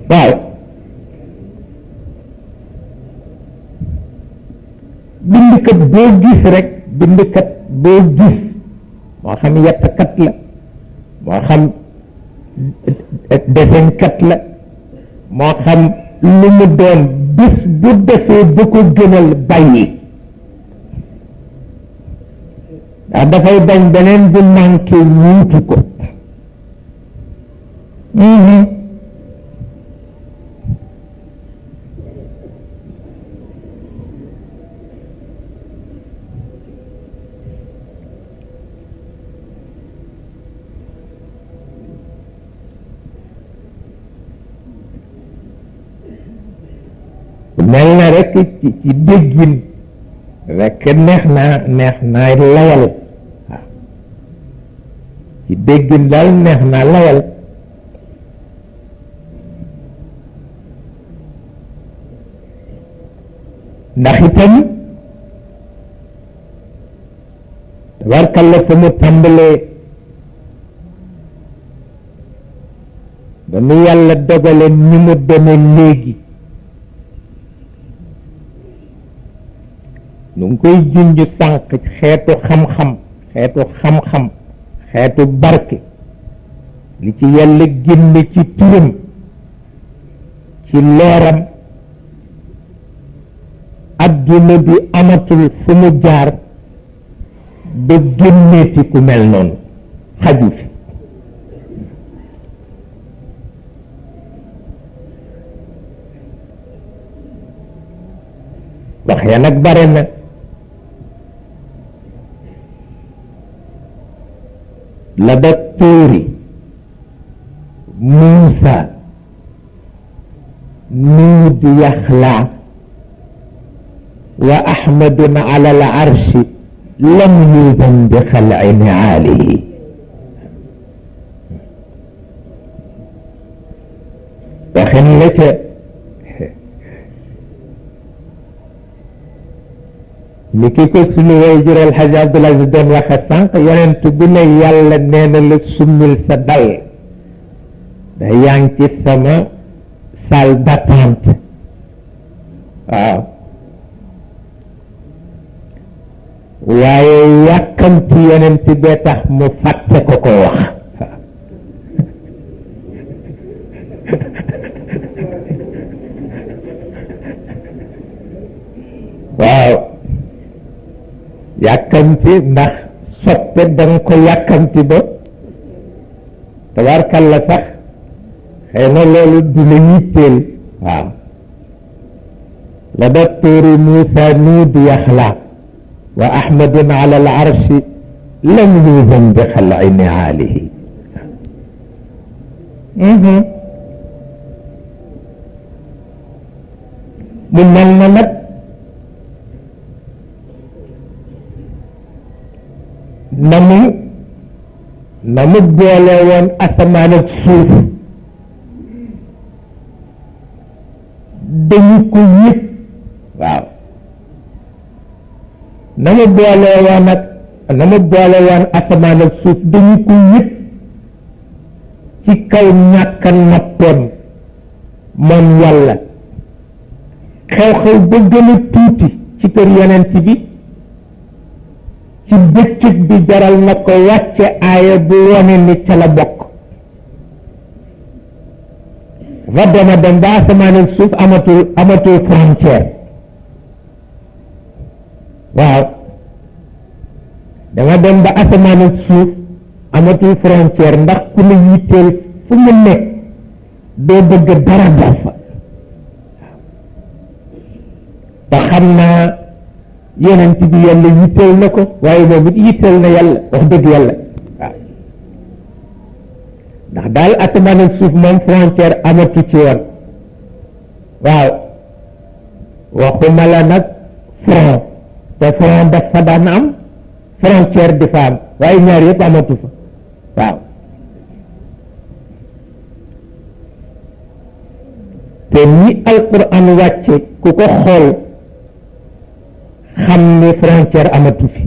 waaw bindkat boo gis rek bindkat boo gis moo xam yettkat la moo xam desenkat la moo xam lu mu doon bés bu defee bu ko gënal bàyyi ndax dafay bañ beneen bu manqué wuutu ko mel na rek ci déggin rek neex naa lawal waaw ci déggin daal neex naa lawal ndax itam tabarkalla fa mu tàmbalee ba nu yàlla dogale ni mu demee léegi nu ngi koy junj sànq xeetu xam-xam xeetu barke li ci yàlla génne ci turam ci leeram adduna bi amatul fu mu jaar ba génneeti ku mel noonu xaju fi wax ya nag bare na لدى الطور موسى نود يخلع وأحمد على العرش لم يوزن بخلع نعاله وخن لك ni ki ko sunu waajur El Hadj Abdoul Aziz doon waxe sànq yonent bu ne yàlla nee na la summil sa dal da yaa ngi ci sama salle d'attente waaw waaye yàkkamti yonent bee tax mu fàtte ko wax waaw yàkkamti ndax soppe danga ko yàkkamti ba tabarkalla sax xëy na loolu du la yitteel waaw la docteuri Moussa nuud yaxla wa ahmadun ala al arshi lam yuzan bi xalci niaalihi mu mel na nag na mu boole woon asamaan ak suuf dañu ko yëg waaw na mu boole woon asamaan ak suuf dañu ko yëg ci kaw ñàkk a nappoon moom yàlla xew-xew ba gën a tuuti ci kër yonent bi ci bëccëg bi jaral na ko wàcce aaya bu wone ni ca la bokk fa dema dem ba asamaan ak suuf amatul frontière waaw dama dem ba asamaan ak suuf amatul frontière ndax ku la yitteel fu mu nekk doo bëgg dara dal fa te xam naa yonent bi yàlla yitteel na ko waaye moom it yitteel na yàlla wax dëgg yàlla waaw ndax daal asamaan ak suuf moom frontière amatu ci woon waaw waxuma la nag front te front dafa daan am frontière di fa am waaye ñaar yëpp amatu fa waaw te ni alquran wàcce ku ko xool xam ni frontière amatu fi